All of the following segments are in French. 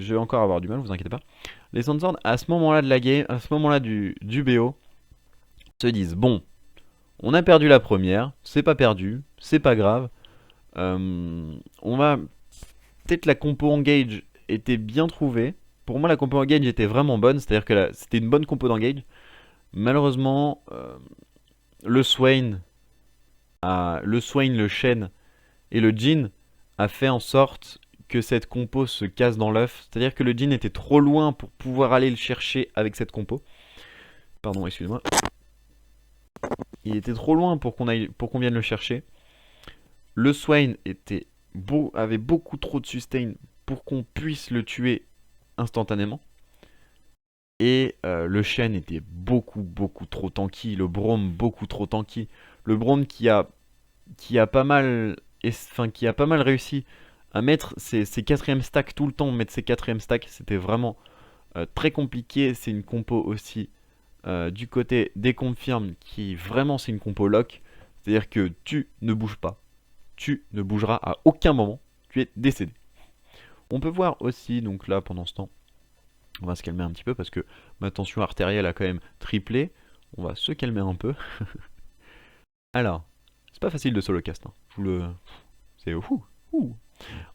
je vais encore avoir du mal, vous inquiétez pas. Les Sandswords, à ce moment-là de la game, à ce moment-là du BO, se disent bon, on a perdu la première, c'est pas perdu, c'est pas grave. On va peut-être la compo engage était bien trouvée. Pour moi, la compo engage était vraiment bonne, c'est-à-dire que c'était une bonne compo d'engage. Malheureusement, le Swain, le Shen et le Jhin a fait en sorte que cette compo se casse dans l'œuf. C'est-à-dire que le Jhin était trop loin pour pouvoir aller le chercher avec cette compo. Pardon, excusez-moi. Il était trop loin pour qu'on vienne le chercher. Le Swain avait beaucoup trop de sustain pour qu'on puisse le tuer instantanément. Et le Shen était beaucoup trop tanky. Le Braum beaucoup trop tanky. Le Braum qui a pas mal, qui a pas mal réussi à mettre ses 4ème stacks tout le temps, mettre ses 4ème stacks, c'était vraiment très compliqué. C'est une compo aussi du côté des confirmes qui vraiment c'est une compo lock. C'est-à-dire que tu ne bouges pas. Tu ne bougeras à aucun moment. Tu es décédé. On peut voir aussi, donc là pendant ce temps, on va se calmer un petit peu parce que ma tension artérielle a quand même triplé. On va se calmer un peu. Alors, c'est pas facile de solo cast. Hein. Je vous le... C'est ouh.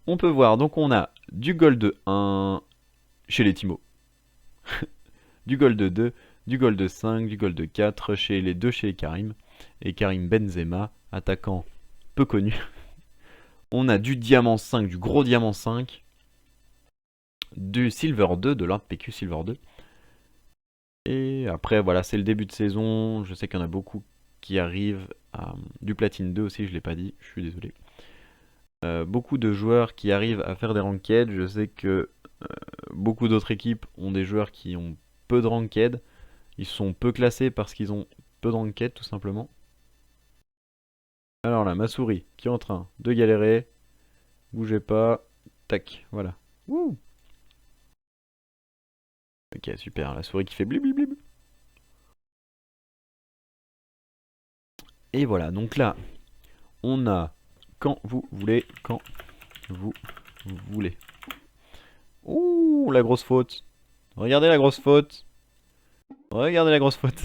On peut voir, donc on a du gold 1 chez les Timo. Du gold 2, du gold 5, du gold 4 chez les deux chez les Karim. Et Karim Benzema, attaquant peu connu. On a du diamant 5, du gros diamant 5. Du silver 2, de l'ordre PQ silver 2. Et après voilà, c'est le début de saison. Je sais qu'il y en a beaucoup qui arrivent. Du platine 2 aussi, je l'ai pas dit, je suis désolé. Beaucoup de joueurs qui arrivent à faire des ranked. Je sais que beaucoup d'autres équipes ont des joueurs qui ont peu de ranked. Ils sont peu classés parce qu'ils ont peu de ranked tout simplement. Alors là, ma souris qui est en train de galérer. Bougez pas. Tac, voilà. Wouh. Ok, super, la souris qui fait blib blib blib. Et voilà, donc là, on a quand vous voulez, quand vous voulez. Ouh, la grosse faute. Regardez la grosse faute. Regardez la grosse faute.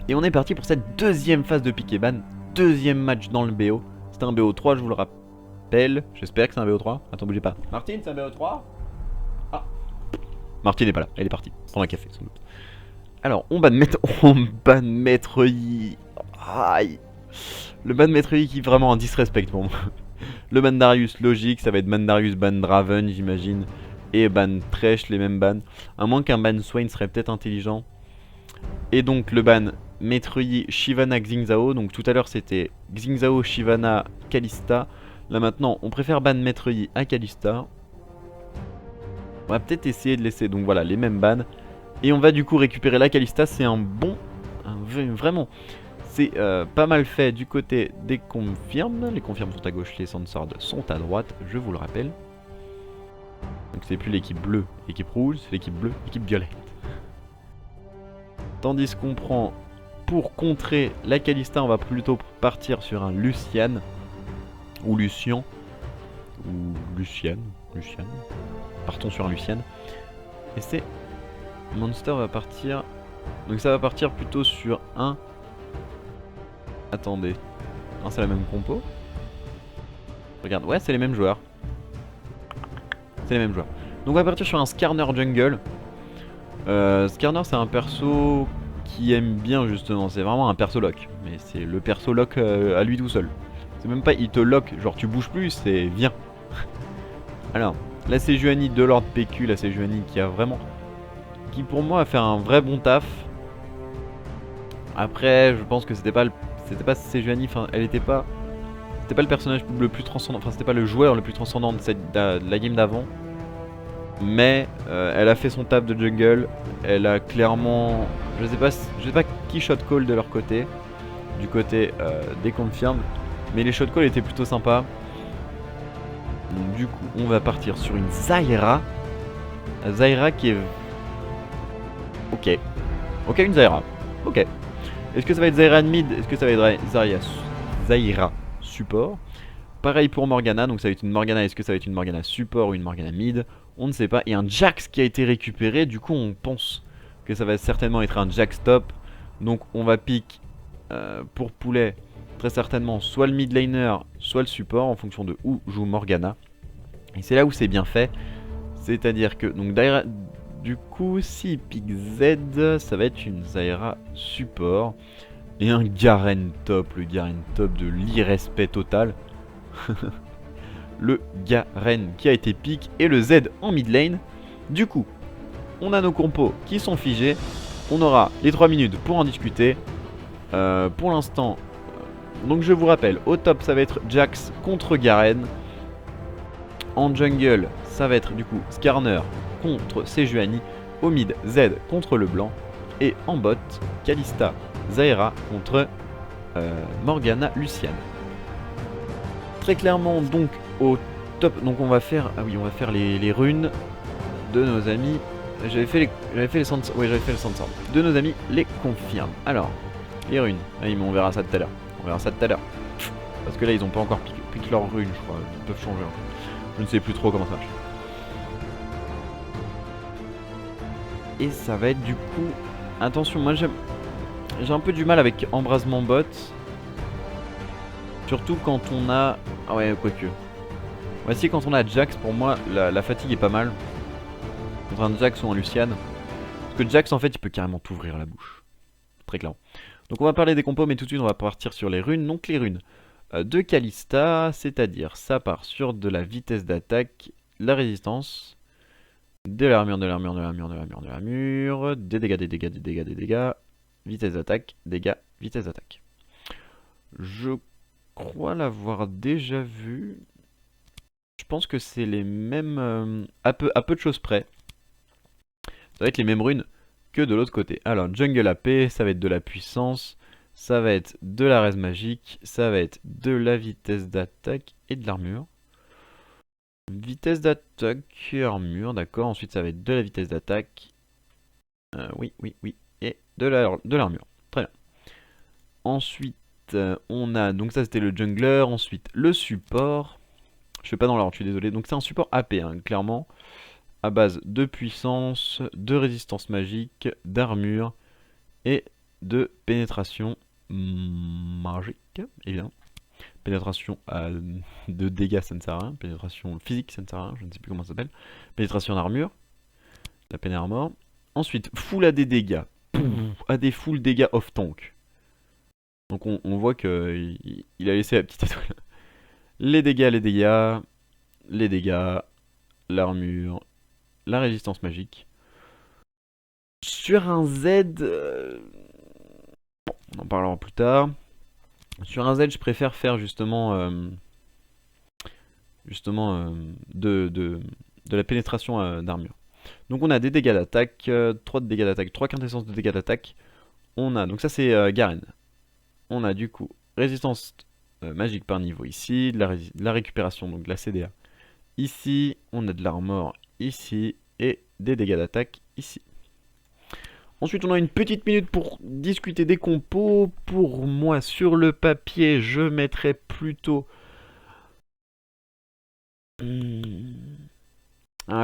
Et on est parti pour cette deuxième phase de pick et ban. Deuxième match dans le BO. C'est un BO3, je vous le rappelle. J'espère que c'est un BO3. Attends, bougez pas. Martine, c'est un BO3 ? Ah. Martine n'est pas là, elle est partie. Prendre un café, sans doute. Alors, on ban Maître Yi. Aïe. Le ban Maître Yi qui est vraiment un disrespect pour moi. Le ban Darius, logique, ça va être ban Darius, ban Draven, j'imagine. Et ban Thresh, les mêmes bans. À moins qu'un ban Swain serait peut-être intelligent. Et donc le ban Maître Yi, Shyvana, Xingzao. Donc tout à l'heure c'était Xingzao, Shyvana, Kalista. Là maintenant, on préfère ban Maître Yi à Kalista. On va peut-être essayer de laisser donc voilà les mêmes bans. Et on va du coup récupérer la Kalista. C'est un bon... vraiment... C'est pas mal fait du côté des confirmes. Les confirmes sont à gauche, les Sandswords sont à droite, je vous le rappelle. Donc c'est plus l'équipe bleue, l'équipe rouge, c'est l'équipe bleue, l'équipe violette. Tandis qu'on prend pour contrer la Kalista, on va plutôt partir sur un Lucian. Ou Lucian. Ou Lucian. Partons sur un Lucian. Et c'est... Monster va partir... Donc ça va partir plutôt sur un... Attendez. Non, c'est la même compo. Regarde, ouais, c'est les mêmes joueurs. C'est les mêmes joueurs. Donc on va partir sur un Skarner Jungle. Skarner, c'est un perso qui aime bien justement. C'est vraiment un perso lock. Mais c'est le perso lock à lui tout seul. C'est même pas il te lock, genre tu bouges plus, c'est viens. Alors, la Sejuani de Lord PQ, la Sejuani qui a vraiment... Qui pour moi a fait un vrai bon taf. Après, je pense que c'était pas Sejuani, enfin elle était pas... C'était pas le personnage le plus transcendant, enfin c'était pas le joueur le plus transcendant de la game d'avant. Mais elle a fait son taf de jungle. Elle a clairement... Je sais pas qui shot call de leur côté. Du côté des confirmes. Mais les shot calls étaient plutôt sympas. Donc, du coup on va partir sur une Zyra. Zyra qui est... Ok. Ok, une Zyra. Ok. Est-ce que ça va être Zyra mid? Est-ce que ça va être Zyra support? Pareil pour Morgana, donc ça va être une Morgana, est-ce que ça va être une Morgana support ou une Morgana mid? On ne sait pas. Et un Jax qui a été récupéré, du coup on pense que ça va certainement être un Jax top. Donc on va pick pour poulet très certainement soit le mid laner, soit le support en fonction de où joue Morgana. Et c'est là où c'est bien fait. C'est-à-dire que, donc du coup, s'il pick Z, ça va être une Zyra support. Et un Garen top, le Garen top de l'irrespect total. Le Garen qui a été pick et le Z en mid lane. Du coup, on a nos compos qui sont figés. On aura les 3 minutes pour en discuter. Pour l'instant, donc je vous rappelle, au top ça va être Jax contre Garen. En jungle, ça va être du coup Skarner contre Sejuani. Au mid, Z contre le blanc. Et en bot, Kalista, Zyra contre Morgana, Lucian. Très clairement, donc au top, donc on va faire, ah oui, on va faire les runes de nos amis. J'avais fait les Sandstorm, oui j'avais fait le Sandstorm. De nos amis les confirme. Alors, les runes, ah, mais on verra ça tout à l'heure. On verra ça tout à l'heure. Parce que là ils ont pas encore piqué leurs runes, je crois. Ils peuvent changer. Je ne sais plus trop comment ça marche. Et ça va être du coup... Attention, moi j'ai un peu du mal avec embrasement bot. Surtout quand on a... Ah ouais, quoique. Voici quand on a Jax, pour moi, la fatigue est pas mal. Contre un Jax ou un Lucian. Parce que Jax, en fait, il peut carrément t'ouvrir la bouche. Très clairement. Donc on va parler des compos, mais tout de suite, on va partir sur les runes. Donc les runes de Kalista, c'est-à-dire ça part sur de la vitesse d'attaque, la résistance, de l'armure, de l'armure, de l'armure, de l'armure, de l'armure, des dégâts, des dégâts, des dégâts, des dégâts, vitesse d'attaque, dégâts, vitesse d'attaque. Je crois l'avoir déjà vu. Je pense que c'est les mêmes, à peu de choses près. Ça va être les mêmes runes que de l'autre côté. Alors, Jungle AP, ça va être de la puissance, ça va être de la raise magique, ça va être de la vitesse d'attaque et de l'armure. Vitesse d'attaque et armure, d'accord. Ensuite, ça va être de la vitesse d'attaque. Oui, oui, oui. Et de l'armure. Très bien. Ensuite, on a... Donc ça, c'était le jungler. Ensuite, le support. Je fais pas dans l'ordre, je suis désolé. Donc c'est un support AP, hein, clairement. À base de puissance, de résistance magique, d'armure et de pénétration magique, évidemment. Pénétration de dégâts, ça ne sert à rien. Pénétration physique, ça ne sert à rien. Je ne sais plus comment ça s'appelle. Pénétration d'armure. La peine armor. Ensuite, full AD dégâts. AD full dégâts off tank. Donc on voit qu'il a laissé la petite étoile. Les dégâts, les dégâts. Les dégâts. L'armure. La résistance magique. Sur un Z... Bon, on en parlera plus tard. Sur un Z, je préfère faire justement de la pénétration d'armure. Donc on a des dégâts d'attaque, 3 de dégâts d'attaque, 3 quintessences de dégâts d'attaque. On a, donc ça c'est Garen. On a du coup résistance magique par niveau ici, de la récupération, donc de la CDA. Ici, on a de l'armor ici, et des dégâts d'attaque ici. Ensuite, on a une petite minute pour discuter des compos. Pour moi, sur le papier, je mettrais plutôt...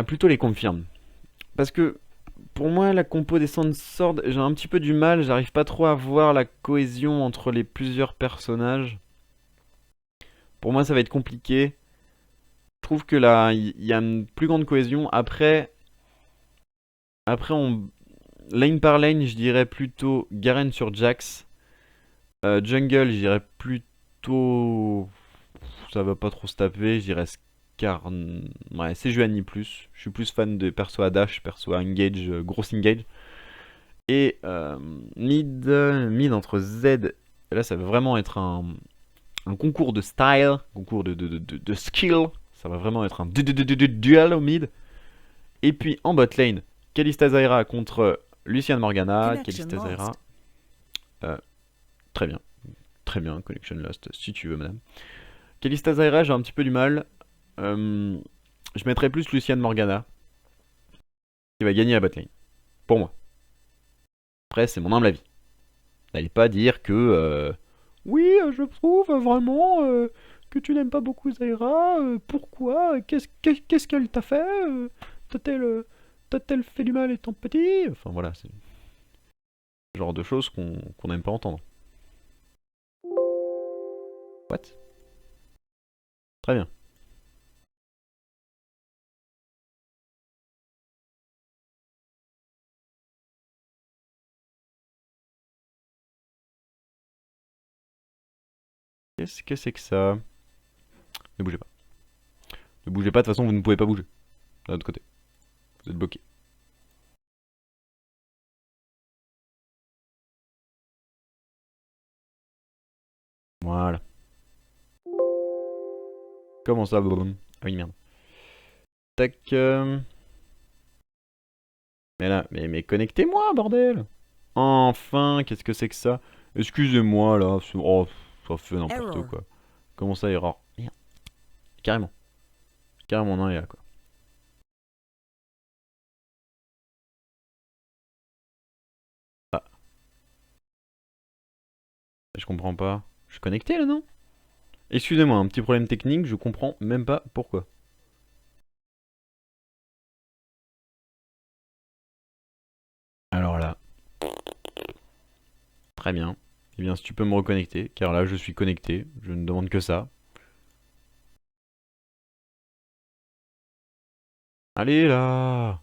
plutôt les confirmes. Parce que, pour moi, la compo des Sandsword, j'ai un petit peu du mal. J'arrive pas trop à voir la cohésion entre les plusieurs personnages. Pour moi, ça va être compliqué. Je trouve que là, il y a une plus grande cohésion. Après lane par lane, je dirais plutôt Garen sur Jax. Jungle, je dirais plutôt... Ça va pas trop se taper, je dirais Skarn... Ouais, c'est Sejuani plus. Je suis plus fan de perso à dash, perso à engage, gros engage. Et mid entre Z... Là, ça va vraiment être un concours de style, concours de skill. Ça va vraiment être un duel au mid. Et puis en bot lane, Kalista Zyra contre Lucian Morgana. Kalista Zyra. Très bien. Très bien, Connection Lost, si tu veux, madame. Kalista Zyra, j'ai un petit peu du mal. Je mettrais plus Lucian Morgana. Qui va gagner la bot lane. Pour moi. Après, c'est mon humble avis. N'allez pas dire que... oui, je trouve vraiment que tu n'aimes pas beaucoup Zaira, pourquoi? Qu'est-ce qu'elle t'a fait? T'a-t-elle fait du mal étant petit? Enfin voilà, c'est le genre de choses qu'on n'aime pas entendre. What? Très bien. Qu'est-ce que c'est que ça? Ne bougez pas. Ne bougez pas, de toute façon vous ne pouvez pas bouger. De l'autre côté. Vous êtes bloqué. Voilà. Comment ça? Blablabla. Ah oui, merde. Tac. Mais là, mais connectez-moi, bordel! Enfin, qu'est-ce que c'est que ça? Excusez-moi là. Oh, ça fait n'importe quoi. Comment ça, erreur? Merde. Carrément. Carrément, non, il y a quoi. Ah, je comprends pas. Je suis connecté là, non? Excusez-moi, un petit problème technique, je comprends même pas pourquoi. Alors là. Très bien. Eh bien, si tu peux me reconnecter, car là, je suis connecté. Je ne demande que ça. Allez là!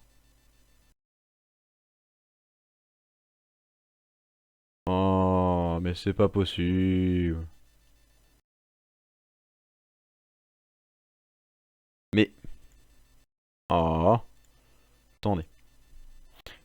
Oh, mais c'est pas possible. Mais... Oh... Attendez.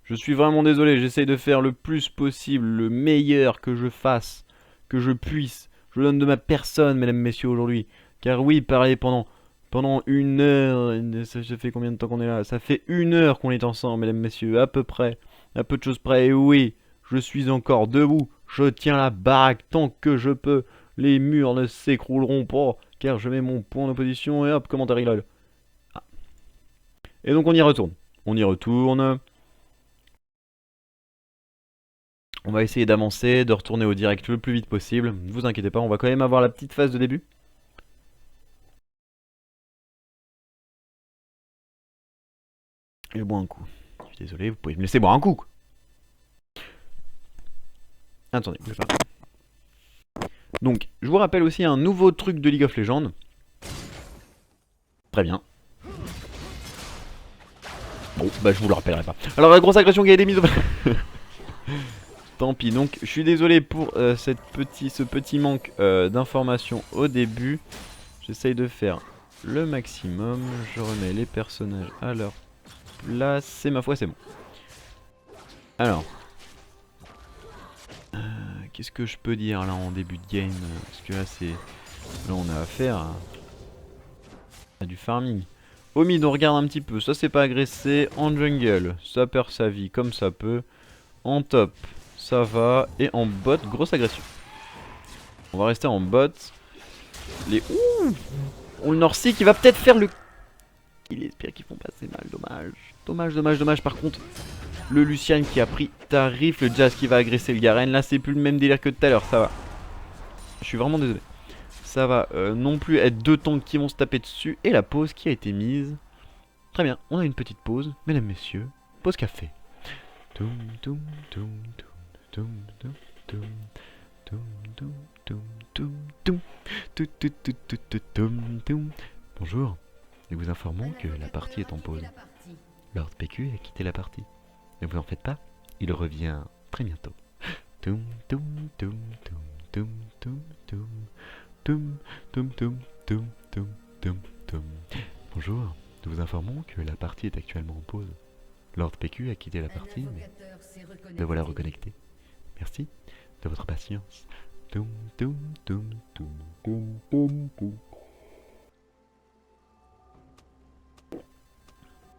Je suis vraiment désolé, j'essaye de faire le plus possible, le meilleur que je fasse, que je puisse. Je donne de ma personne, mesdames, messieurs, aujourd'hui. Car oui, parler pendant 1 heure, ça fait combien de temps qu'on est là? Ça fait 1 heure qu'on est ensemble, mesdames, messieurs, à peu près. À peu de choses près, et oui, je suis encore debout. Je tiens la baraque tant que je peux. Les murs ne s'écrouleront pas, car je mets mon point d'opposition et hop, commentaire lol. Ah. Et donc on y retourne. On y retourne. On va essayer d'avancer, de retourner au direct le plus vite possible. Ne vous inquiétez pas, on va quand même avoir la petite phase de début. Et je bois un coup. Je suis désolé, vous pouvez me laisser boire un coup. Attendez, bougez pas. Donc, je vous rappelle aussi un nouveau truc de League of Legends. Très bien. Bon, bah je vous le rappellerai pas. Alors, la grosse agression qui a été mise au... Tant pis, donc je suis désolé pour ce petit manque d'informations au début. J'essaye de faire le maximum. Je remets les personnages à leur place. C'est ma foi, c'est bon. Alors, qu'est-ce que je peux dire là en début de game? Parce que là, là on a affaire à du farming. Au mid, on regarde un petit peu. Ça, c'est pas agressé. En jungle, ça perd sa vie comme ça peut. En top, ça va. Et en bot, grosse agression. On va rester en bot. Les... Ouh, on le Norcy qui va peut-être faire le... Il espère qu'ils font passer mal, dommage. Dommage, dommage, dommage. Par contre, le Lucian qui a pris tarif, le Jazz qui va agresser le Garen. Là, c'est plus le même délire que tout à l'heure, ça va. Je suis vraiment désolé. Ça va non plus être 2 tanks qui vont se taper dessus. Et la pause qui a été mise. Très bien, on a une petite pause, mesdames, messieurs. Pause café. Bonjour, nous vous informons que la partie est en pause. Lord PQ a quitté la partie. Ne vous en faites pas, il revient très bientôt. Bonjour, nous vous informons que la partie est actuellement en pause. Lord PQ a quitté la partie, mais le voilà reconnecté. Merci de votre patience.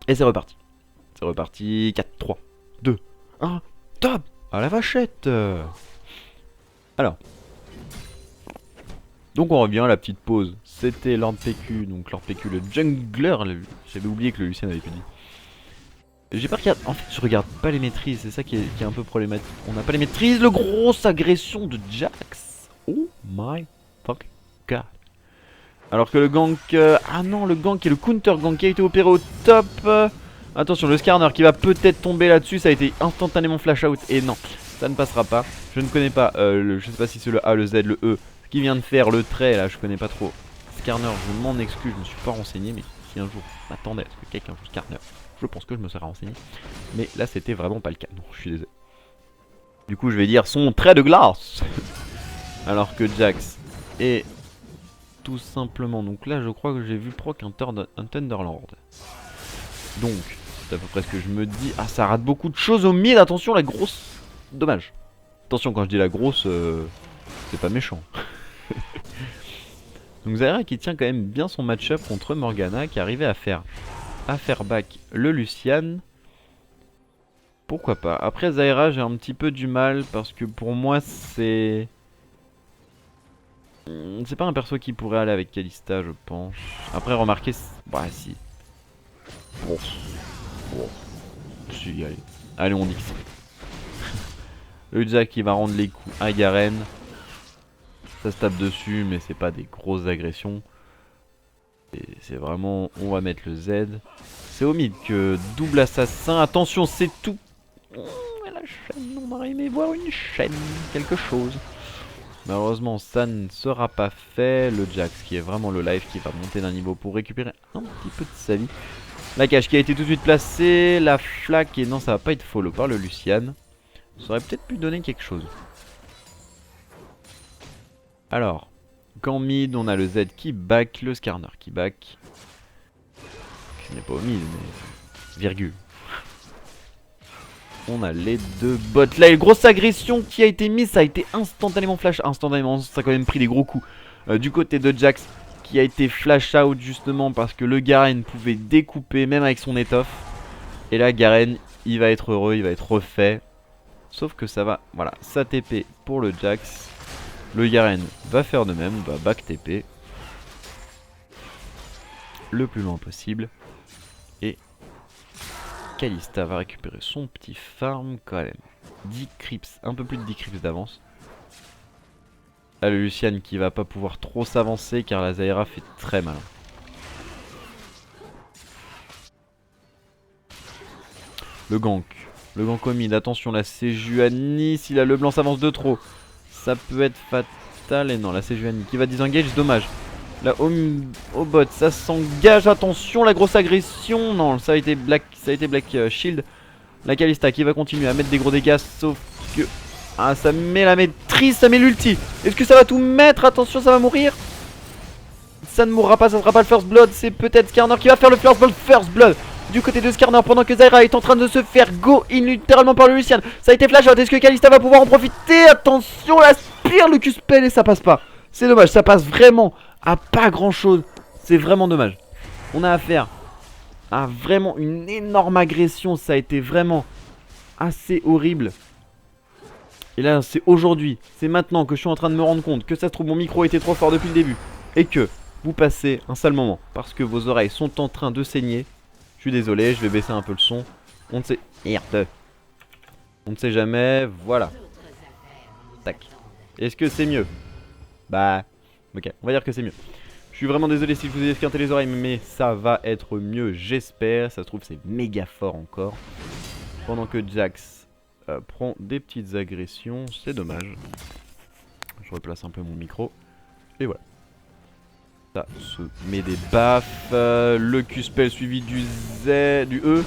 Et c'est reparti. C'est reparti. 4, 3, 2, 1, top! À la vachette! Alors. Donc on revient à la petite pause. C'était Lord PQ, donc Lord PQ le jungler. J'avais oublié que le Lucien avait pu dire. J'ai pas regardé. En fait, je regarde pas les maîtrises, c'est ça qui est un peu problématique. On n'a pas les maîtrises. Le grosse agression de Jax. Oh my fuck god. Alors que le gank... ah non, le gank et le counter gank qui a été opéré au top. Attention, le Skarner qui va peut-être tomber là-dessus. Ça a été instantanément flash out. Et non, ça ne passera pas. Je ne connais pas, je sais pas si c'est le A, le Z, le E. Ce qui vient de faire, le trait là, je connais pas trop. Skarner, je m'en excuse, je me suis pas renseigné. Mais si un jour je m'attendais à ce que quelqu'un joue Skarner, je pense que je me serais renseigné. Mais là, c'était vraiment pas le cas. Non, je suis désolé. Du coup, je vais dire son trait de glace. Alors que Jax est tout simplement... Donc là, je crois que j'ai vu proc un Thunderlord. Donc, c'est à peu près ce que je me dis. Ah, ça rate beaucoup de choses au mid. Attention, la grosse... Dommage. Attention, quand je dis la grosse, c'est pas méchant. Donc Zaira qui tient quand même bien son match-up contre Morgana, qui arrivait à faire back le Lucian. Pourquoi pas. Après Zaira, j'ai un petit peu du mal parce que pour moi c'est... C'est pas un perso qui pourrait aller avec Kalista, je pense. Après remarquez... Bah si. Bon. Si, allez. Allez, on dit que c'est. Le Jack qui va rendre les coups à Garen. Ça se tape dessus, mais c'est pas des grosses agressions. C'est vraiment... On va mettre le Z. C'est au mid que double assassin. Attention, c'est tout. La chaîne, on aurait aimé voir une chaîne. Quelque chose. Malheureusement, ça ne sera pas fait. Le Jax qui est vraiment le life qui va monter d'un niveau pour récupérer un petit peu de sa vie. La cage qui a été tout de suite placée. La flaque. Et non, ça va pas être follow par le Lucian. Ça aurait peut-être pu donner quelque chose. Alors, qu'en mid, on a le Z qui back, le Skarner qui back. Qui n'est pas au mid, mais... Virgule. On a les deux bots. Là, une grosse agression qui a été mise. Ça a été instantanément flash. Instantanément, ça a quand même pris des gros coups. Du côté de Jax, qui a été flash out justement parce que le Garen pouvait découper, même avec son étoffe. Et là, Garen, il va être heureux, il va être refait. Sauf que ça va, voilà, ça TP pour le Jax. Le Garen va faire de même, va back TP. Le plus loin possible. Et Kalista va récupérer son petit farm quand même. 10 creeps, un peu plus de 10 creeps d'avance. Là le Lucian qui va pas pouvoir trop s'avancer car la Zaira fait très mal. Le gank. Le gank au mid, attention la Sejuani, si la Leblanc s'avance de trop. Ça peut être fatal et non la Sejuani qui va disengage, dommage. Là au bot ça s'engage, attention la grosse agression. Non ça a été Black Shield. La Kalista qui va continuer à mettre des gros dégâts sauf que... Ah ça met la maîtrise, ça met l'ulti. Est-ce que ça va tout mettre? Attention ça va mourir. Ça ne mourra pas, ça sera pas le first blood. C'est peut-être Skarner qui va faire le first blood du côté de Skarner pendant que Zaira est en train de se faire go in littéralement par le Lucian. Ça a été flash out, est-ce que Kalista va pouvoir en profiter? Attention la spire, le Q-spell et ça passe pas. C'est dommage, ça passe vraiment à pas grand chose. C'est vraiment dommage. On a affaire à vraiment une énorme agression. Ça a été vraiment assez horrible. Et là c'est aujourd'hui, c'est maintenant que je suis en train de me rendre compte que ça se trouve mon micro était trop fort depuis le début. Et que vous passez un sale moment parce que vos oreilles sont en train de saigner. Je suis désolé, je vais baisser un peu le son. On ne sait... Merde. On ne sait jamais, voilà. Tac. Est-ce que c'est mieux? Bah... Ok, on va dire que c'est mieux. Je suis vraiment désolé si je vous ai esquinté les oreilles, mais ça va être mieux, j'espère. Ça se trouve c'est méga fort encore. Pendant que Jax prend des petites agressions, c'est dommage. Je replace un peu mon micro. Et voilà. Ça se met des baffes. Le Q-spell suivi du Z, du E.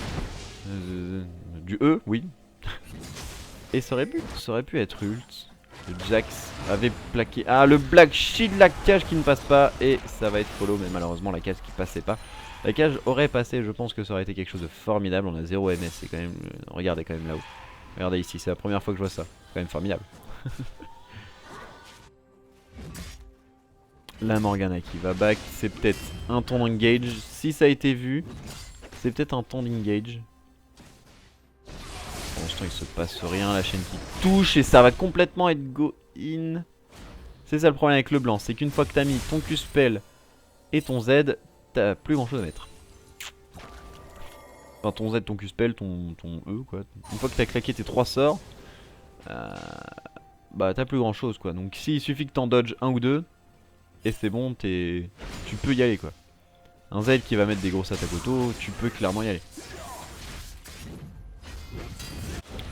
Du E, oui. Et ça aurait pu être ult. Le Jax avait plaqué. Ah, le Black Shield, la cage qui ne passe pas. Et ça va être follow, mais malheureusement la cage qui passait pas. La cage aurait passé, je pense que ça aurait été quelque chose de formidable. On a 0 MS, c'est quand même... Regardez quand même là-haut. Regardez ici, c'est la première fois que je vois ça. C'est quand même formidable. La Morgana qui va back, c'est peut-être un temps d'engage. Si ça a été vu, c'est peut-être un temps d'engage. Pour l'instant il se passe rien, la chaîne qui touche et ça va complètement être go in. C'est ça le problème avec le blanc, c'est qu'une fois que t'as mis ton Q-spell et ton Z, t'as plus grand chose à mettre. Enfin ton Z, ton Q-spell, ton E quoi. Une fois que t'as claqué tes 3 sorts, bah t'as plus grand chose quoi. Donc s'il suffit que t'en dodges un ou deux, et c'est bon, t'es tu peux y aller quoi. Un Z qui va mettre des grosses attaques auto, tu peux clairement y aller.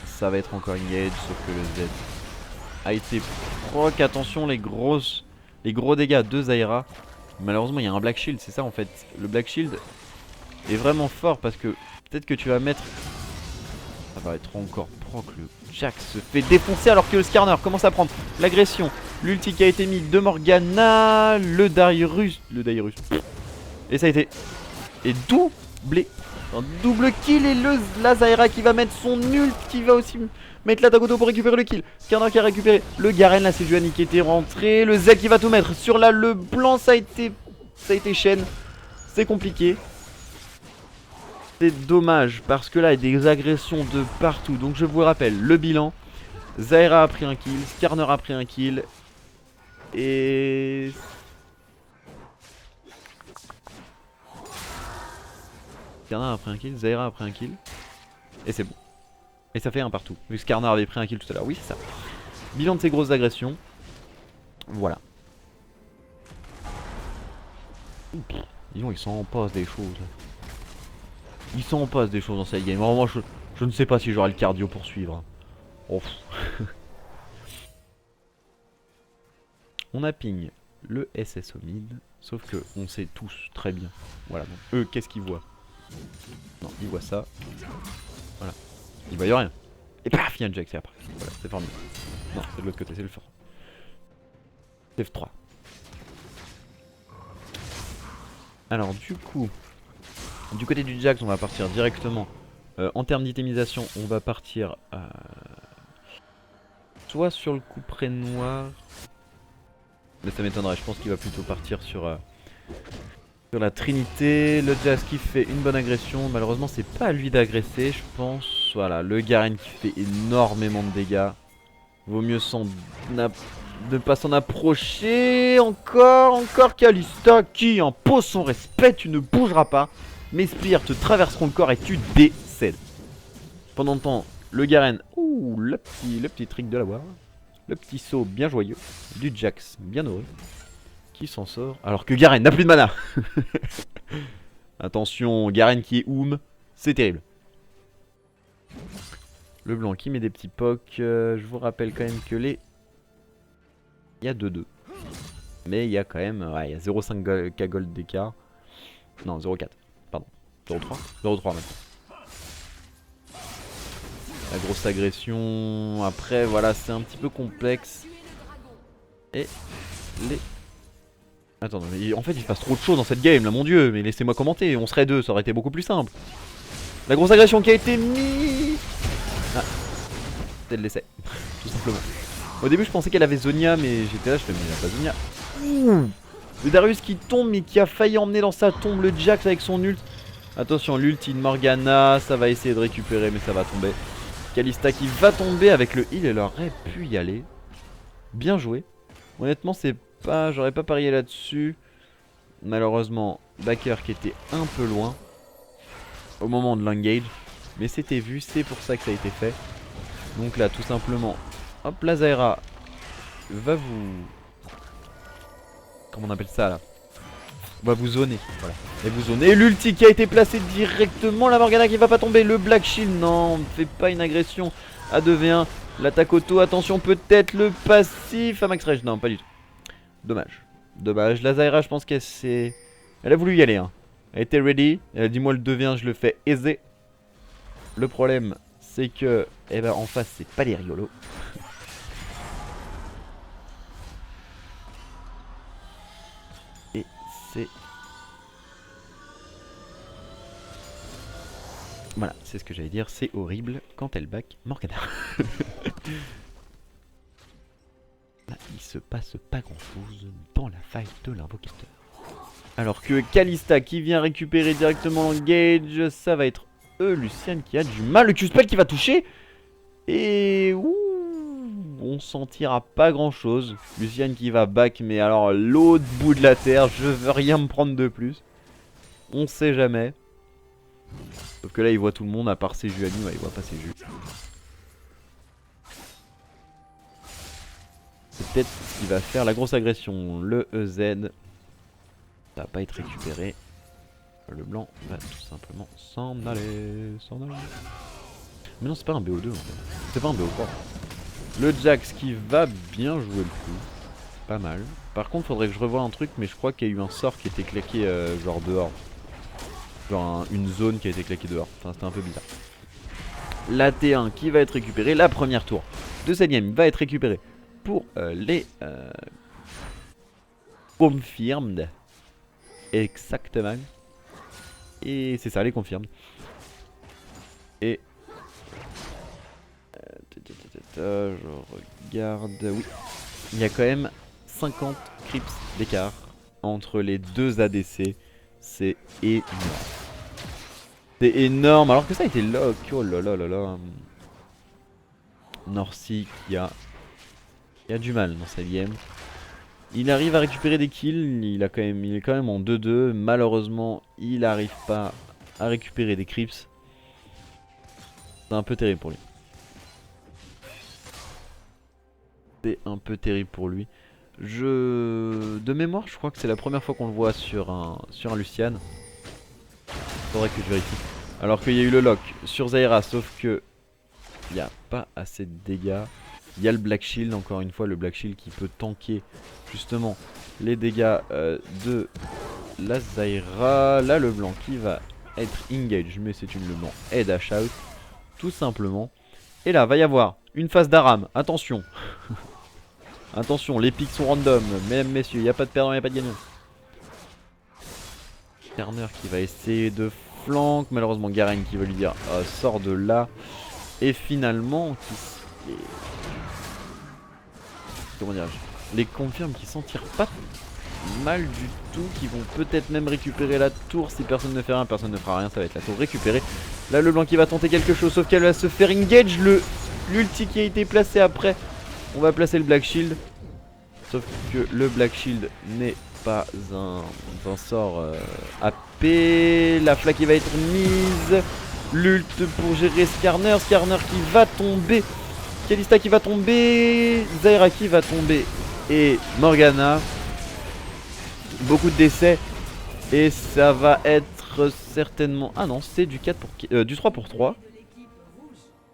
Ça va être encore engage, sauf que le Z a été proc. Attention les gros dégâts de Zyra. Malheureusement il y a un Black Shield, c'est ça en fait. Le Black Shield est vraiment fort parce que peut-être que tu vas mettre... Ça va être encore proc, le Jax se fait défoncer alors que le Skarner commence à prendre l'agression. L'ulti qui a été mis de Morgana, le Darius. Et ça a été... Et doublé. Un double kill et la Zyra qui va mettre son ult, qui va aussi mettre l'attaque auto pour récupérer le kill. Skarner qui a récupéré le Garen, là c'est Juani qui était rentré. Le Z qui va tout mettre sur le blanc, ça a été chaîne. C'est compliqué. C'est dommage parce que là il y a des agressions de partout. Donc je vous rappelle le bilan. Zyra a pris un kill, Skarner a pris un kill. Et... Skarner a pris un kill, Zyra a pris un kill. Et c'est bon. Et ça fait un partout. Vu que Skarner avait pris un kill tout à l'heure. Oui c'est ça. Bilan de ces grosses agressions. Voilà. Disons il s'en passe des choses. Il s'en passe des choses dans cette game. Vraiment je ne sais pas si j'aurai le cardio pour suivre. Oh. On a ping le SSO mid. Sauf que on sait tous très bien. Voilà, donc eux qu'est-ce qu'ils voient? Non, ils voient ça. Voilà. Ils voient rien. Et paf, il y a un Jax après. Voilà, c'est formidable. Non, c'est de l'autre côté, c'est le fort. F3. Alors du coup, du côté du Jax, on va partir directement. En termes d'itémisation, on va partir soit sur le couperet noir. Mais ça m'étonnerait, je pense qu'il va plutôt partir sur la Trinité. Le Jax qui fait une bonne agression. Malheureusement c'est pas à lui d'agresser je pense. Voilà, le Garen qui fait énormément de dégâts. Vaut mieux ne pas s'en approcher. Encore Kalista qui impose son respect. Tu ne bougeras pas. Mes sbires te traverseront le corps et tu décèdes. Pendant le temps, le Garen, ouh, le petit trick de la war. Le petit saut bien joyeux du Jax bien heureux qui s'en sort alors que Garen n'a plus de mana. Attention, Garen qui est oum, c'est terrible. Le blanc qui met des petits pocs. Je vous rappelle quand même que il y a 2-2. Mais il y a quand même, ouais, il y a 0,5 K gold d'écart. Non, 0,4, pardon. 0,3 0,3 maintenant. La grosse agression. Après voilà c'est un petit peu complexe. Et les... Attends mais en fait il se passe trop de choses dans cette game là mon dieu. Mais laissez-moi commenter, on serait deux, ça aurait été beaucoup plus simple. La grosse agression qui a été mise. Ah, c'était l'essai. Tout simplement. Au début je pensais qu'elle avait Zonia mais j'étais là je fais mais il a pas Zonia. Ouh. Le Darius qui tombe mais qui a failli emmener dans sa tombe le Jax avec son ult. Attention l'ulti de Morgana, ça va essayer de récupérer mais ça va tomber. Kalista qui va tomber avec le heal, elle aurait pu y aller. Bien joué. Honnêtement c'est pas, j'aurais pas parié là-dessus. Malheureusement Backer qui était un peu loin au moment de l'engage. Mais c'était vu, c'est pour ça que ça a été fait. Donc là tout simplement, hop la Zyra va vous... Comment on appelle ça là? On va vous zoner, voilà. Et vous zonez. Et l'ulti qui a été placé directement. La Morgana qui va pas tomber. Le Black Shield, non, on ne fait pas une agression à 2v1. L'attaque auto, attention peut-être le passif à Max Rage. Non, pas du tout. Dommage. Dommage. La Zyra, je pense qu'elle s'est... Elle a voulu y aller. Hein. Elle était ready. Elle a dit moi le 2v1, je le fais aisé. Le problème, c'est que... Eh ben, en face, c'est pas les rigolos. Et c'est... Voilà, c'est ce que j'allais dire, c'est horrible quand elle back Morgana. Là, il se passe pas grand chose dans la fight de l'invocateur. Alors que Kalista qui vient récupérer directement l'engage, ça va être Lucian qui a du mal. Le Q-spell qui va toucher. Et ouh, on sentira pas grand chose. Lucian qui va back, mais alors l'autre bout de la terre, je veux rien me prendre de plus. On sait jamais. Sauf que là il voit tout le monde à part ses jus à lui, ouais, il voit pas ses jus. C'est peut-être ce qu'il va faire, la grosse agression, le EZ. Ça va pas être récupéré. Le blanc va tout simplement s'en aller. Mais non, c'est pas un BO2 en fait. C'est pas un BO3. Le Jax qui va bien jouer le coup. Pas mal. Par contre, faudrait que je revoie un truc, mais je crois qu'il y a eu un sort qui était claqué genre dehors. Genre une zone qui a été claquée dehors. Enfin, c'était un peu bizarre. La T1 qui va être récupérée. La première tour de cette game va être récupérée pour les confirmed. Exactement. Et c'est ça, les confirmed. Et je regarde. Oui, il y a quand même 50 creeps d'écart entre les deux ADC. C'est énorme. C'est énorme. Alors que ça a été lock. Oh là là là là. Norcy qui a du mal dans sa game. Il arrive à récupérer des kills. Il est quand même en 2-2. Malheureusement, il n'arrive pas à récupérer des creeps. C'est un peu terrible pour lui. C'est un peu terrible pour lui. De mémoire, je crois que c'est la première fois qu'on le voit sur un Lucian. Faudrait que je vérifie. Alors qu'il y a eu le lock sur Zyra, sauf que il n'y a pas assez de dégâts. Il y a le Black Shield, encore une fois, le Black Shield qui peut tanker justement les dégâts de la Zyra. Là, le blanc qui va être engage, mais c'est une le blanc et dash out, tout simplement. Et là, va y avoir une phase d'Aram. Attention. Attention, les pics sont random, mesdames, messieurs, il n'y a pas de perdant, il n'y a pas de gagnant. Turner qui va essayer de flank, malheureusement Garen qui va lui dire sors de là. Et finalement, comment dirais-je, les confirmes qui s'en tirent pas mal du tout, qui vont peut-être même récupérer la tour. Si personne ne fait rien, personne ne fera rien, ça va être la tour récupérée. Là le blanc qui va tenter quelque chose, sauf qu'elle va se faire engage. L'ulti qui a été placé après. On va placer le Black Shield. Sauf que le Black Shield n'est pas un sort AP. La flaque qui va être mise. L'ult pour gérer Skarner. Skarner qui va tomber. Kalista qui va tomber. Zyra qui va tomber. Et Morgana. Beaucoup de décès. Et ça va être certainement... Ah non, c'est du 3 pour 3.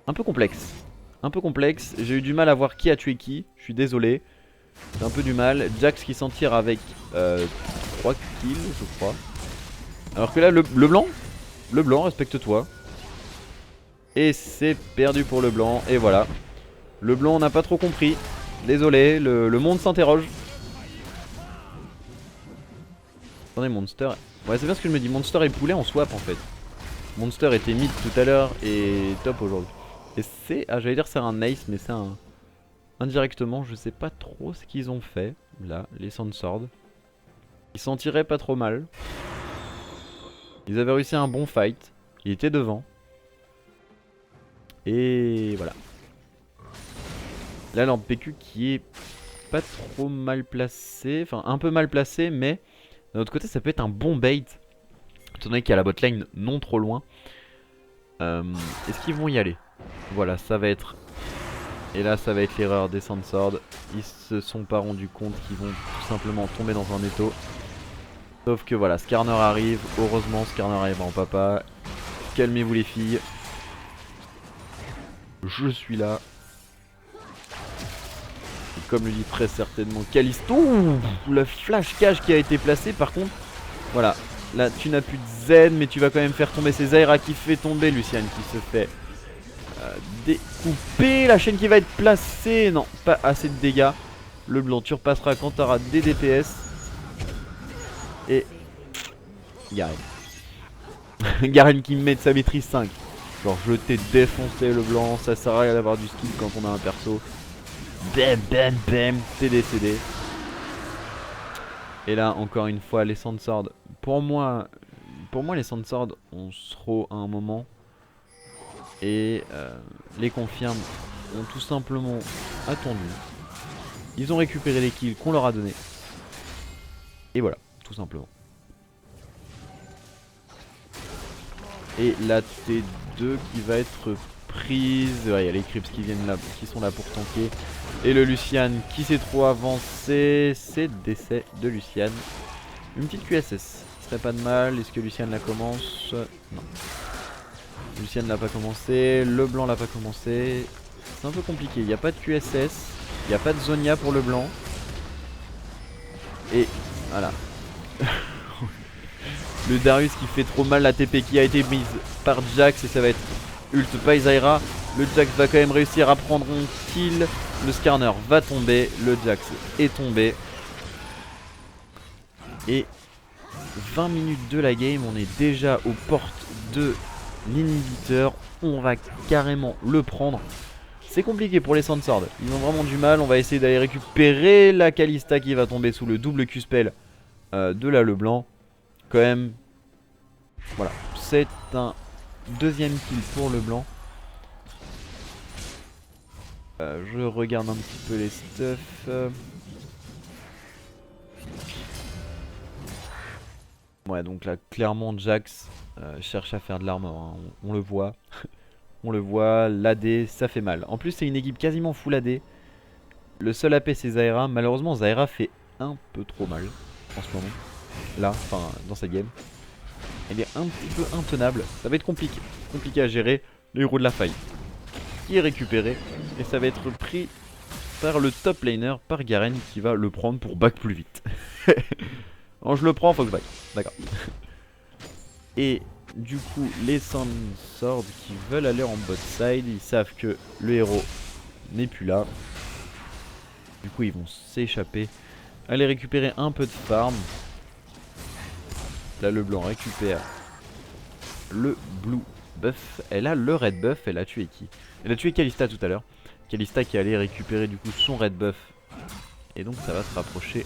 Un peu complexe. J'ai eu du mal à voir qui a tué qui. Je suis désolé. J'ai un peu du mal. Jax qui s'en tire avec 3 kills, je crois. Alors que là, le blanc, respecte-toi. Et c'est perdu pour le blanc. Et voilà. Le blanc, on n'a pas trop compris. Désolé, le monde s'interroge. Attendez, Monster. Ouais, c'est bien ce que je me dis. Monster et poulet en swap en fait. Monster était mid tout à l'heure et top aujourd'hui. Et c'est. Ah, j'allais dire c'est un ace, mais c'est un. Indirectement, je sais pas trop ce qu'ils ont fait. Là, les Sandswords. Ils s'en tiraient pas trop mal. Ils avaient réussi un bon fight. Il était devant. Et voilà. Là, leur PQ qui est pas trop mal placé. Enfin, un peu mal placé, mais d'un autre côté, ça peut être un bon bait. Étant donné qu'il y a la botlane non trop loin. Est-ce qu'ils vont y aller? Voilà, ça va être... Et là, ça va être l'erreur des Sandswords. Ils se sont pas rendus compte qu'ils vont tout simplement tomber dans un étau. Sauf que voilà, Skarner arrive. Heureusement, Skarner arrive en papa. Calmez-vous les filles. Je suis là. Et comme le dit très certainement Kalisto, le flash cache qui a été placé. Par contre, voilà. Là, tu n'as plus de zen, mais tu vas quand même faire tomber ces Zyra qui fait tomber Lucian qui se fait découper. La chaîne qui va être placée. Non, pas assez de dégâts. Le blanc, tu repasseras quand tu auras des DPS. Et Garen. Garen qui met de sa maîtrise 5. Genre, je t'ai défoncé le blanc. Ça sert à rien d'avoir du skill quand on a un perso. Bam, bam, bam. T'es décédé. Et là, encore une fois, les Sandswords. Pour moi, les Sandswords, on se throw à un moment. Et les confirmes ont tout simplement attendu. Ils ont récupéré les kills qu'on leur a donnés. Et voilà, tout simplement. Et la T2 qui va être prise. Ouais, il y a les creeps qui viennent là, qui sont là pour tanker. Et le Lucian qui s'est trop avancé. C'est décès de Lucian. Une petite QSS, ce serait pas de mal. Est-ce que Luciane la commence? Non. Luciane l'a pas commencé, le blanc l'a pas commencé. C'est un peu compliqué, il n'y a pas de QSS, il n'y a pas de Zonia pour le blanc. Et voilà. Le Darius qui fait trop mal, la TP qui a été mise par Jax et ça va être ult by Zyra. Le Jax va quand même réussir à prendre un kill. Le Skarner va tomber, le Jax est tombé. Et 20 minutes de la game, on est déjà aux portes de l'inhibiteur. On va carrément le prendre. C'est compliqué pour les Sandsword, ils ont vraiment du mal. On va essayer d'aller récupérer la Kalista qui va tomber sous le double Q-spell de la Leblanc. Quand même, voilà, c'est un deuxième kill pour le blanc. Je regarde un petit peu les stuff. Ouais, donc là, clairement, Jax cherche à faire de l'armor, hein. On le voit. On le voit, l'AD, ça fait mal. En plus, c'est une équipe quasiment full AD. Le seul AP, c'est Zyra. Malheureusement, Zyra fait un peu trop mal en ce moment. Là, enfin, dans cette game. Elle est un petit peu intenable. Ça va être compliqué. Compliqué à gérer. Le héros de la faille qui est récupéré. Et ça va être pris par le top laner, par Garen, qui va le prendre pour back plus vite. Quand je le prends, faut que je back. D'accord. Et du coup, les Sandsword qui veulent aller en bot side, ils savent que le héros n'est plus là. Du coup, ils vont s'échapper, aller récupérer un peu de farm. Là, le blanc récupère le blue buff. Elle a le red buff. Elle a tué qui? Elle a tué Kalista tout à l'heure. Kalista qui allait récupérer du coup son red buff. Et donc, ça va se rapprocher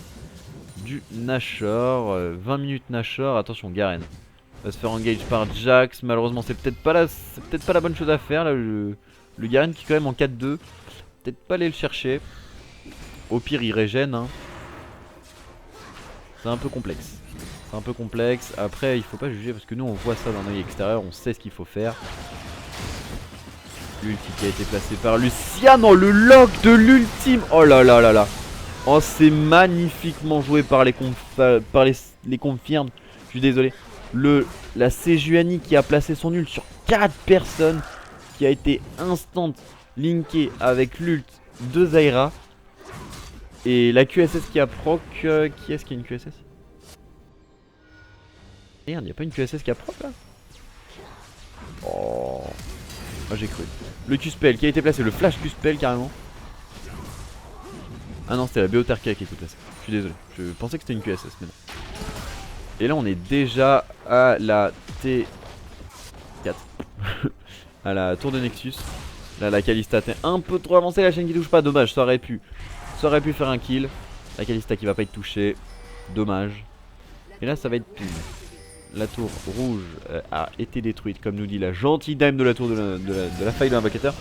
du Nashor. 20 minutes Nashor. Attention, Garen va se faire engage par Jax. Malheureusement, c'est peut-être pas la bonne chose à faire. Là, le Garen qui est quand même en 4-2. Peut-être pas aller le chercher. Au pire, il régène, hein. C'est un peu complexe. C'est un peu complexe. Après, il faut pas juger parce que nous, on voit ça d'un œil extérieur. On sait ce qu'il faut faire. L'ulti qui a été placé par Lucian. Oh, le lock de l'ultime. Oh là là là là. Oh, c'est magnifiquement joué par les confirmed. Je suis désolé. La Sejuani qui a placé son ult sur 4 personnes. Qui a été instant linké avec l'ult de Zyra. Et la QSS qui a proc. Qui est-ce qui a une QSS? Merde, y'a pas une QSS qui a proc là? Oh, j'ai cru. Le Q-spell qui a été placé, le flash Q-spell carrément. Ah non, c'était la Béotarkia qui a été placée. Je suis désolé, je pensais que c'était une QSS mais non. Et là on est déjà à la T4. À la tour de Nexus. Là la Kalista est un peu trop avancée, la chaîne qui touche pas, dommage, ça aurait pu faire un kill. La Kalista qui va pas être touchée, dommage. Et là ça va être pile. La tour rouge a été détruite, comme nous dit la gentille dame de la tour de la faille de l'invocateur.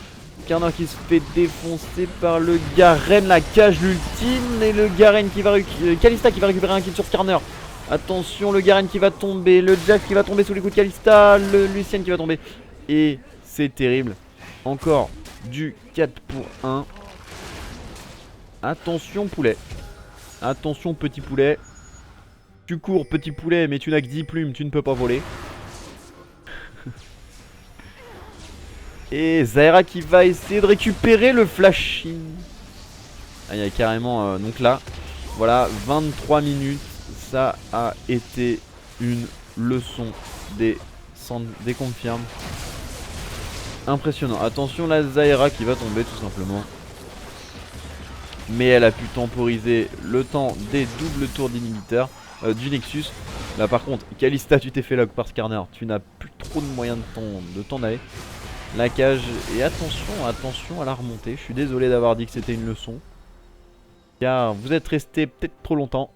Skarner qui se fait défoncer par le Garen, la cage l'ultime. Et le Garen qui va Kalista qui va récupérer un kill sur Skarner. Attention, le Garen qui va tomber, le Jax qui va tomber sous les coups de Kalista, le Lucian qui va tomber. Et c'est terrible. Encore du 4 pour 1. Attention poulet. Attention petit poulet. Tu cours petit poulet mais tu n'as que 10 plumes, tu ne peux pas voler. Et Zyra qui va essayer de récupérer le flashing. Ah, il y a carrément donc là, voilà, 23 minutes. Ça a été une leçon des confirmes. Impressionnant. Attention la Zyra qui va tomber tout simplement. Mais elle a pu temporiser le temps des doubles tours d'inhibiteur du Nexus. Là par contre, Kalista, tu t'es fait lock par Skarner. Tu n'as plus trop de moyens de t'en aller. La cage, et attention à la remontée. Je suis désolé d'avoir dit que c'était une leçon. Car vous êtes resté peut-être trop longtemps.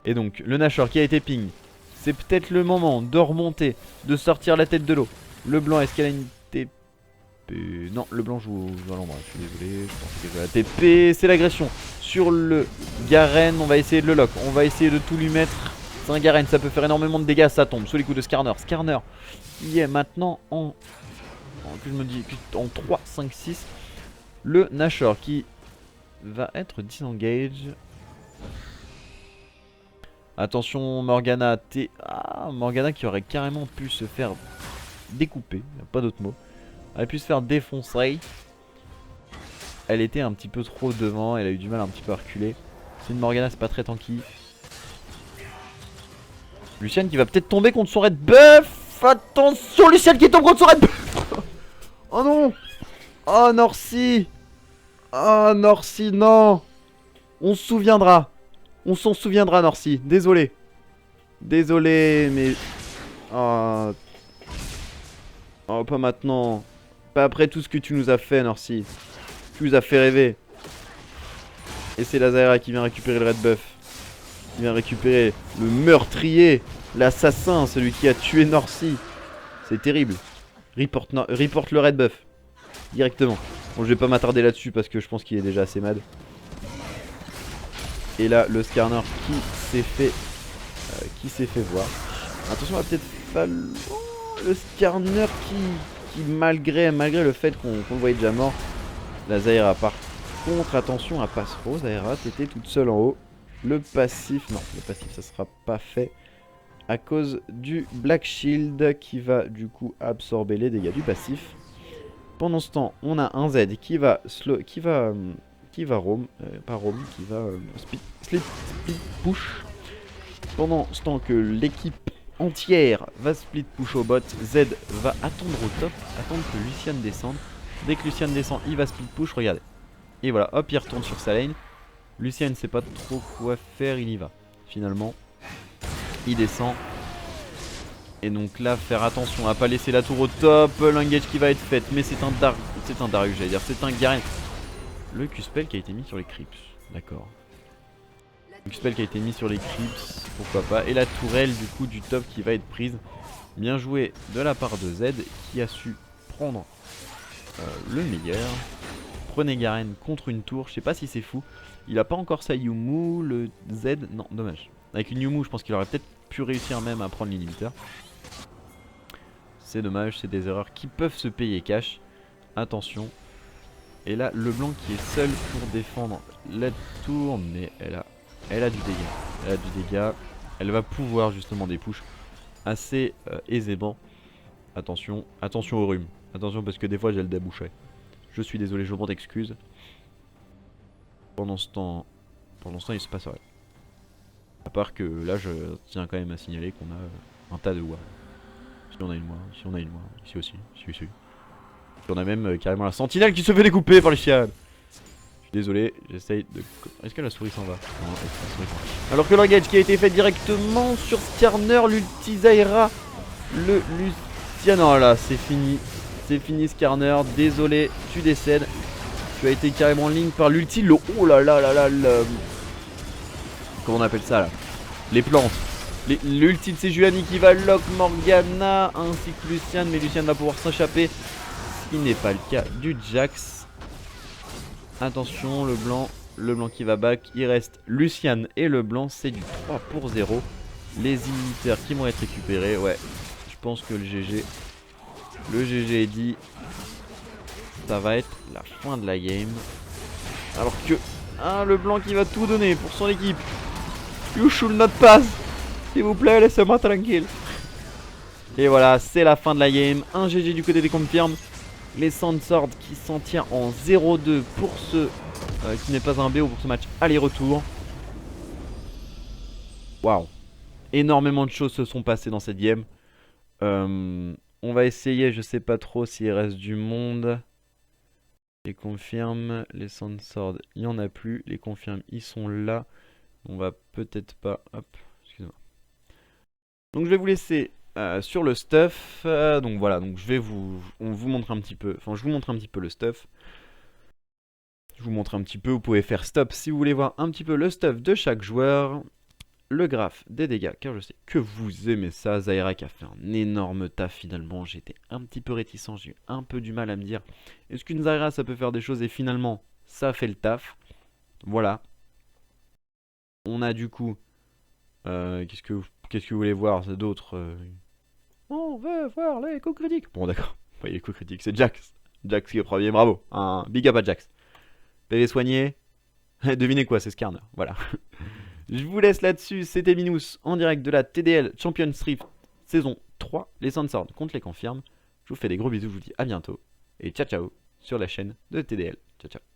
Et donc, le Nashor qui a été ping. C'est peut-être le moment de remonter, de sortir la tête de l'eau. Le blanc, est-ce qu'elle a une TP? Non, le blanc joue à l'ombre. Je suis désolé, je pensais qu'elle avait la TP. C'est l'agression sur le Garen. On va essayer de le lock. On va essayer de tout lui mettre. C'est un Garen, ça peut faire énormément de dégâts. Ça tombe sous les coups de Skarner. Skarner, qui est maintenant en 3, 5, 6. Le Nashor qui va être disengage. Attention Morgana, Morgana qui aurait carrément pu se faire découper, y a pas d'autre mot. Elle aurait pu se faire défoncer. Elle était un petit peu trop devant, elle a eu du mal un petit peu à reculer. C'est une Morgana, c'est pas très tanky. Lucian qui va peut-être tomber contre son red buff. Attention Lucian qui tombe contre son red buff. Oh non. Oh Norcy. Oh Norcy, non. On se souviendra. On s'en souviendra Norcy, désolé. Désolé mais... Oh... Oh pas maintenant. Pas après tout ce que tu nous as fait Norcy. Tu nous as fait rêver. Et c'est la Zyra qui vient récupérer le red buff. Qui vient récupérer le meurtrier. L'assassin, celui qui a tué Norcy. C'est terrible. Report le red buff. Directement. Bon je vais pas m'attarder là-dessus parce que je pense qu'il est déjà assez mad. Et là le Skarner qui s'est fait voir. Attention, on va peut-être falloir... Le Skarner qui malgré le fait qu'on le voyait déjà mort. La Zyra par contre, attention à passe rose. Zyra, t'étais toute seule en haut. Le passif, non, le passif ça sera pas fait. À cause du Black Shield qui va du coup absorber les dégâts du passif. Pendant ce temps, on a un Z qui va roam, split push. Pendant ce temps que l'équipe entière va split push au bot, Z va attendre au top, attendre que Lucian descende. Dès que Lucian descend, il va split push, regardez. Et voilà, hop, il retourne sur sa lane. Lucian ne sait pas trop quoi faire, il y va. Finalement, il descend. Et donc là, faire attention à pas laisser la tour au top. L'engage qui va être faite, mais c'est un Darius, j'allais dire, c'est un Garen. Le Q-spell qui a été mis sur les creeps, d'accord. Le Q-spell qui a été mis sur les creeps, pourquoi pas. Et la tourelle du coup du top qui va être prise. Bien joué de la part de Z qui a su prendre le meilleur. Prenez Garen contre une tour, je sais pas si c'est fou. Il a pas encore sa Yumu, le Z, non, dommage. Avec une Yumu, je pense qu'il aurait peut-être pu réussir même à prendre l'inhibiteur. C'est dommage, c'est des erreurs qui peuvent se payer cash. Attention. Et là, le blanc qui est seul pour défendre la tour, mais elle a du dégât. Elle a du dégât. Elle va pouvoir justement des pushs assez aisément. Attention, attention au rhume. Attention parce que des fois j'ai le débouché. Je suis désolé, je m'en excuse. Pendant ce temps, il se passe rien. À part que là, je tiens quand même à signaler qu'on a un tas de wards. Si on a une ward, ici aussi, ici. On a même carrément la sentinelle qui se fait découper par les chiens. Je suis désolé, j'essaye de... Est-ce que la souris s'en va? Non, la souris s'en va. Alors que l'engage qui a été fait directement sur Skarner, l'ulti Zyra, le Lucian... Non là, c'est fini. C'est fini Skarner, désolé, tu décèdes. Tu as été carrément en ligne par l'ulti, le... Oh là là là là, le... Comment on appelle ça là? Les plantes. L'ulti de Sejuani qui va lock Morgana ainsi que Lucian, mais Lucian va pouvoir s'échapper. Ce qui n'est pas le cas du Jax. Attention, le blanc qui va back. Il reste Lucian et le blanc, c'est du 3 pour 0. Les inhibiteurs qui vont être récupérés. Ouais, je pense que le GG est dit. Ça va être la fin de la game. Alors que le blanc qui va tout donner pour son équipe. You should not pass. S'il vous plaît, laissez-moi tranquille. Et voilà, c'est la fin de la game. Un GG du côté des confirmes. Les Sandswords qui s'en tient en 0-2 pour ce qui n'est pas un BO pour ce match aller-retour. Waouh. Énormément de choses se sont passées dans cette game. On va essayer, je sais pas trop s'il reste du monde. Les confirmes, les Sandswords, il n'y en a plus. Les confirmes, ils sont là. On va peut-être pas... Hop, excusez-moi. Donc je vais vous laisser sur le stuff. Donc voilà, donc on vous montre un petit peu... Enfin, je vous montre un petit peu le stuff. Je vous montre un petit peu, vous pouvez faire stop si vous voulez voir un petit peu le stuff de chaque joueur. Le graphe des dégâts, car je sais que vous aimez ça. Zyra qui a fait un énorme taf finalement. J'étais un petit peu réticent, j'ai eu un peu du mal à me dire est-ce qu'une Zyra ça peut faire des choses, et finalement ça a fait le taf. Voilà. On a du coup qu'est-ce que vous voulez voir d'autres On veut voir les coups critiques. Bon d'accord, vous voyez les coups critiques, c'est Jax. Jax qui est premier, bravo. Un big up à Jax. PV soigné. Devinez quoi, c'est Skarner, voilà. Je vous laisse là-dessus, c'était Minous en direct de la TDL Champions Rift saison 3. Les Sandswords contre les confirmes. Je vous fais des gros bisous, je vous dis à bientôt. Et ciao ciao sur la chaîne de TDL. Ciao ciao.